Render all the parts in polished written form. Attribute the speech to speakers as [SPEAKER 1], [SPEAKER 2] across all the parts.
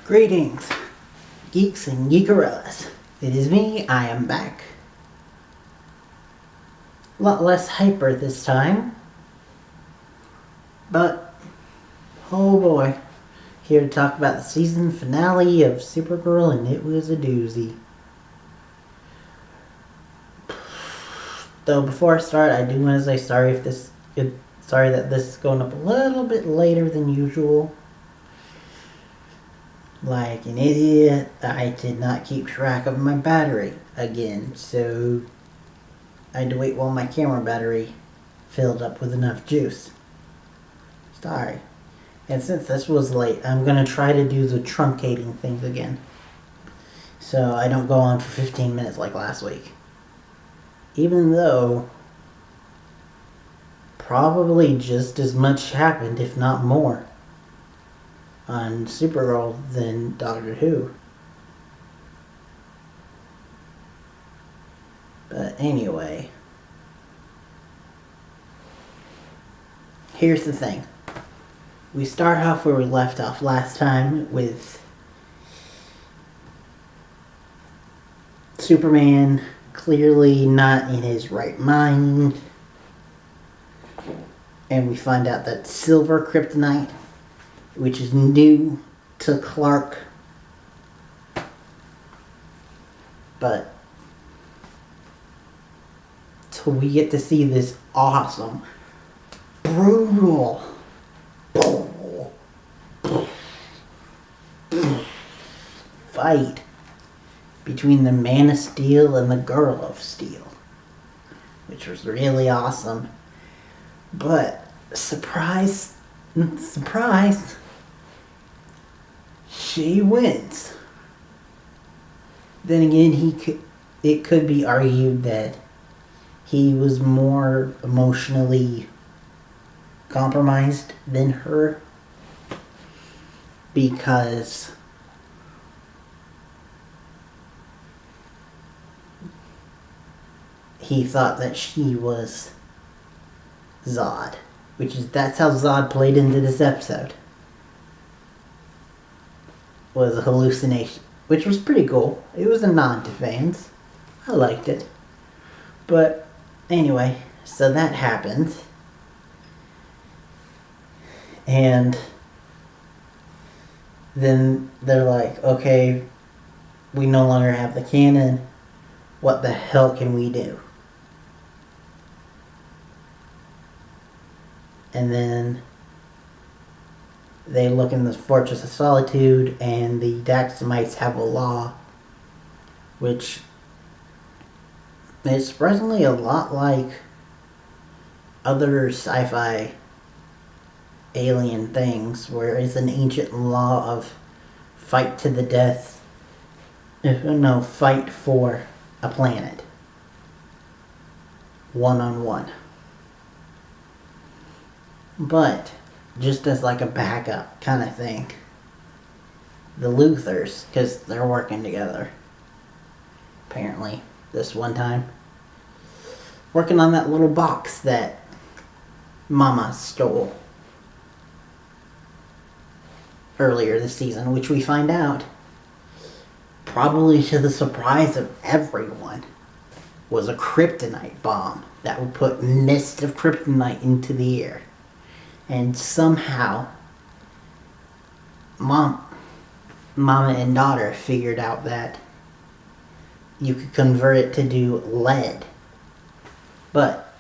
[SPEAKER 1] Greetings, geeks and geekerillas. It is me, I am back. A lot less hyper this time. But, oh boy. Here to talk about the season finale of Supergirl, and it was a doozy. Though before I start, I do want to say sorry that this is going up a little bit later than usual. Like an idiot, I did not keep track of my battery again, so I had to wait while my camera battery filled up with enough juice. Sorry. And since this was late, I'm going to try to do the truncating things again, so I don't go on for 15 minutes like last week. Even though probably just as much happened, if not more, on Supergirl than Doctor Who. But anyway, here's the thing. We start off where we left off last time with Superman clearly not in his right mind. And we find out that silver kryptonite, which is new to Clark. But so we get to see this awesome, brutal fight between the Man of Steel and the Girl of Steel, which was really awesome. But surprise, she wins. Then again, it could be argued that he was more emotionally compromised than her, because he thought that she was Zod, that's how Zod played into this episode. Was a hallucination, which was pretty cool. It was a nod to fans. I liked it. But anyway, so that happened. And then they're like, okay, we no longer have the cannon. What the hell can we do? And then they look in the Fortress of Solitude, and the Daxamites have a law which is surprisingly a lot like other sci-fi alien things, where it's an ancient law of fight to the death. Fight for a planet. One-on-one. But just as like a backup kind of thing, the Luthers, because they're working together, apparently, this one time, working on that little box that Mama stole earlier this season, which we find out, probably to the surprise of everyone, was a kryptonite bomb that would put mist of kryptonite into the air. And somehow, Mama and daughter figured out that you could convert it to do lead. But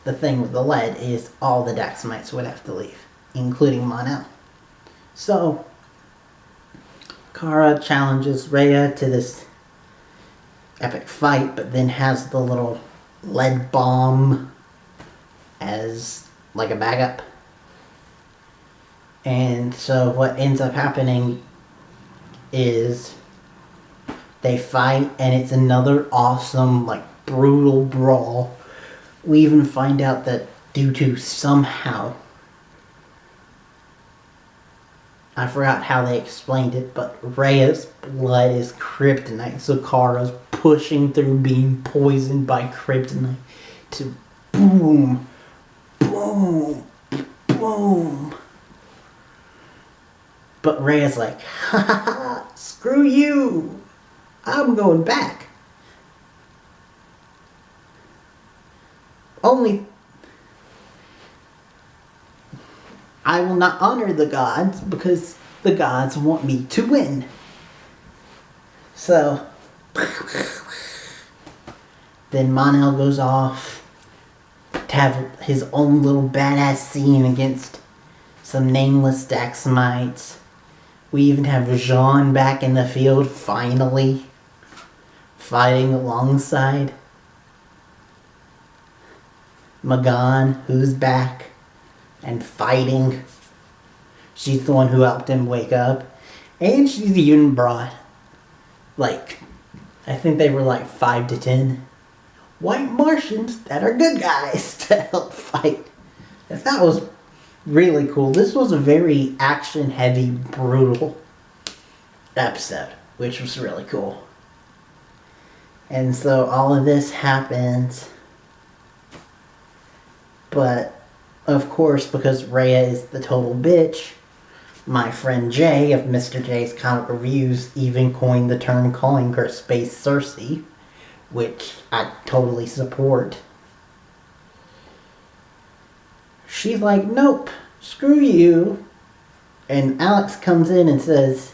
[SPEAKER 1] the thing with the lead is all the Daxamites would have to leave, including Mon-El. So, Kara challenges Rhea to this epic fight, but then has the little lead bomb as like a backup. And so what ends up happening is they fight, and it's another awesome, like, brutal brawl. We even find out that due to somehow, I forgot how they explained it, but Rhea's blood is kryptonite, so Kara's pushing through being poisoned by kryptonite to boom, boom, boom. But Rhea's like, ha ha ha, screw you. I'm going back. Only I will not honor the gods because the gods want me to win. So then Mon-El goes off to have his own little badass scene against some nameless Daxamites. We even have Jean back in the field, finally, fighting alongside Magan, who's back and fighting. She's the one who helped him wake up. And she's even brought, I think they were 5 to 10 white Martians that are good guys to help fight. And that was really cool. This was a very action-heavy, brutal episode, which was really cool. And so all of this happens. But, of course, because Rhea is the total bitch, my friend Jay of Mr. J's Comic Reviews even coined the term calling her Space Cersei, which I totally support. She's like, nope, screw you. And Alex comes in and says,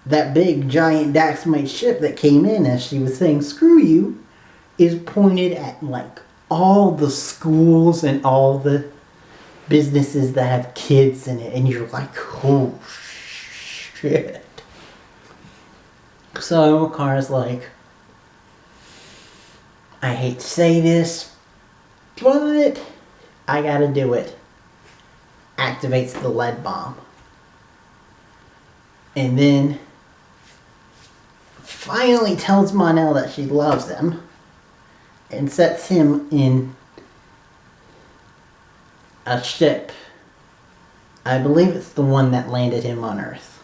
[SPEAKER 1] that big giant Daxamite ship that came in as she was saying, screw you, is pointed at all the schools and all the businesses that have kids in it. And you're like, oh shit. So Kara's like, I hate to say this, but I gotta do it. Activates the lead bomb. And then finally tells Mon-El that she loves him and sets him in a ship. I believe it's the one that landed him on Earth.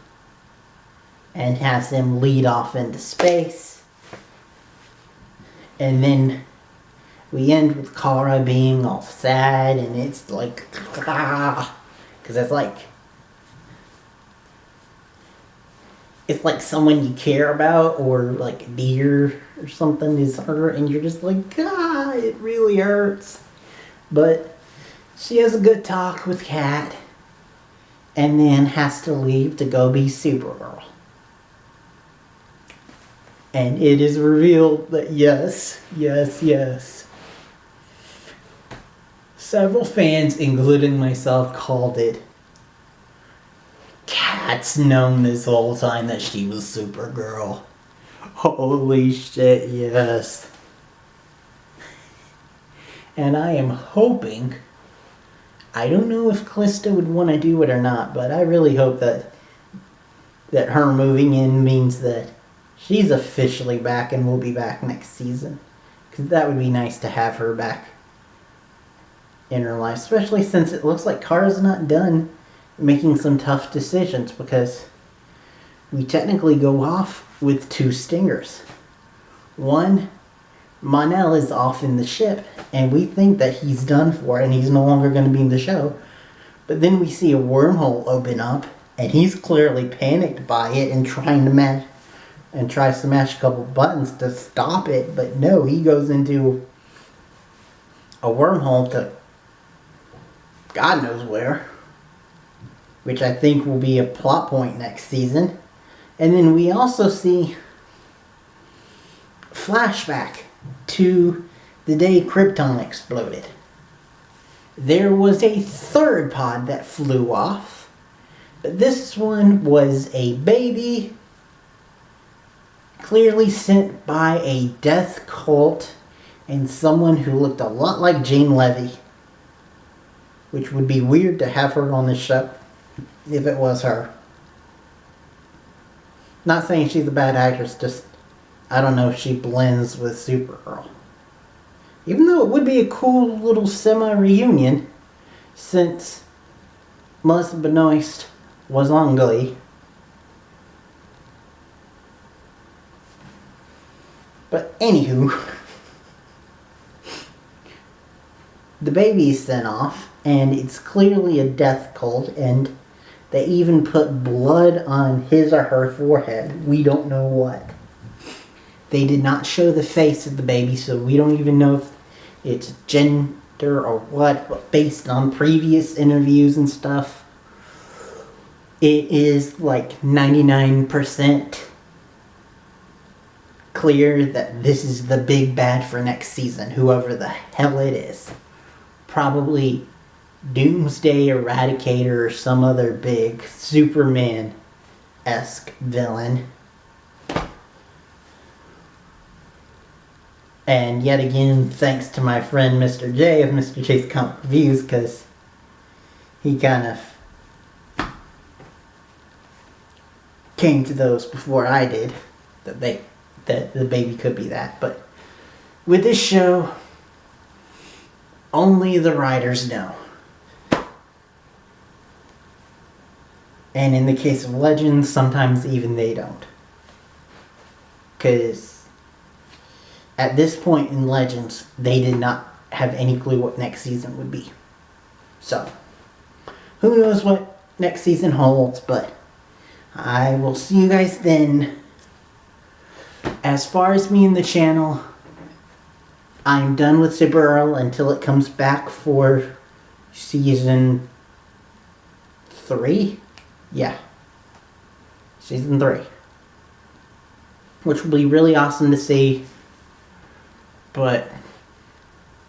[SPEAKER 1] And has him lead off into space. And then we end with Kara being all sad, and it's because it's like someone you care about or dear or something is hurt, and you're just like, it really hurts. But she has a good talk with Kat, and then has to leave to go be Supergirl. And it is revealed that yes. Several fans, including myself, called it. Kat's known this whole time that she was Supergirl. Holy shit, yes. And I am hoping, I don't know if Calista would want to do it or not, but I really hope that her moving in means that she's officially back and will be back next season. Because that would be nice to have her back in her life. Especially since it looks like Kara's not done making some tough decisions. Because we technically go off with 2 stingers. One, Mon-El is off in the ship. And we think that he's done for and he's no longer going to be in the show. But then we see a wormhole open up. And he's clearly panicked by it and trying to tries to mash a couple buttons to stop it, but no, he goes into a wormhole to God knows where, which I think will be a plot point next season. And then we also see flashback to the day Krypton exploded. There was a 3rd pod that flew off, but this one was a baby clearly sent by a death cult and someone who looked a lot like Jane Levy. Which would be weird to have her on the show if it was her. Not saying she's a bad actress, just I don't know if she blends with Supergirl. Even though it would be a cool little semi-reunion since Melissa Benoist was on Glee. But anywho, the baby is sent off, and it's clearly a death cult, and They even put blood on his or her forehead. We don't know what. They did not show the face of the baby, so we don't even know if it's gender or what. But based on previous interviews and stuff, it is like 99% clear that this is the big bad for next season, whoever the hell it is. Probably Doomsday Eradicator or some other big Superman-esque villain. And yet again, thanks to my friend Mr. J of Mr. J's Comic Reviews, because he kind of came to those before I did, that the baby could be that. But with this show, only the writers know. And in the case of Legends, sometimes even they don't. Because at this point in Legends, they did not have any clue what next season would be. So, who knows what next season holds, but I will see you guys then. As far as me and the channel, I'm done with Supergirl until it comes back for season 3? Yeah. Season 3. Which will be really awesome to see. But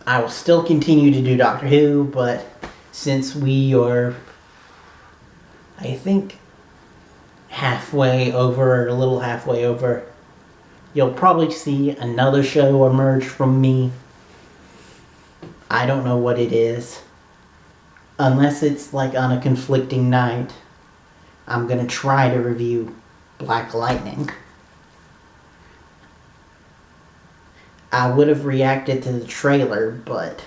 [SPEAKER 1] I will still continue to do Doctor Who, but since we are, I think, halfway over, or a little halfway over, you'll probably see another show emerge from me. I don't know what it is. Unless it's like on a conflicting night, I'm going to try to review Black Lightning. I would have reacted to the trailer, but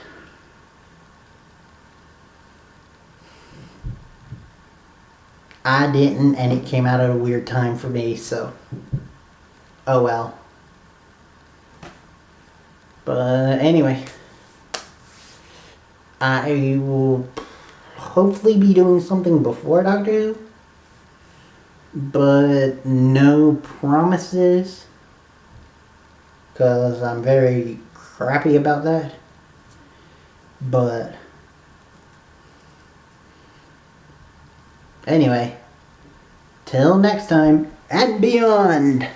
[SPEAKER 1] I didn't, and it came out at a weird time for me, so oh well. But anyway, I will hopefully be doing something before Doctor Who, but no promises, because I'm very crappy about that. But anyway, till next time and beyond.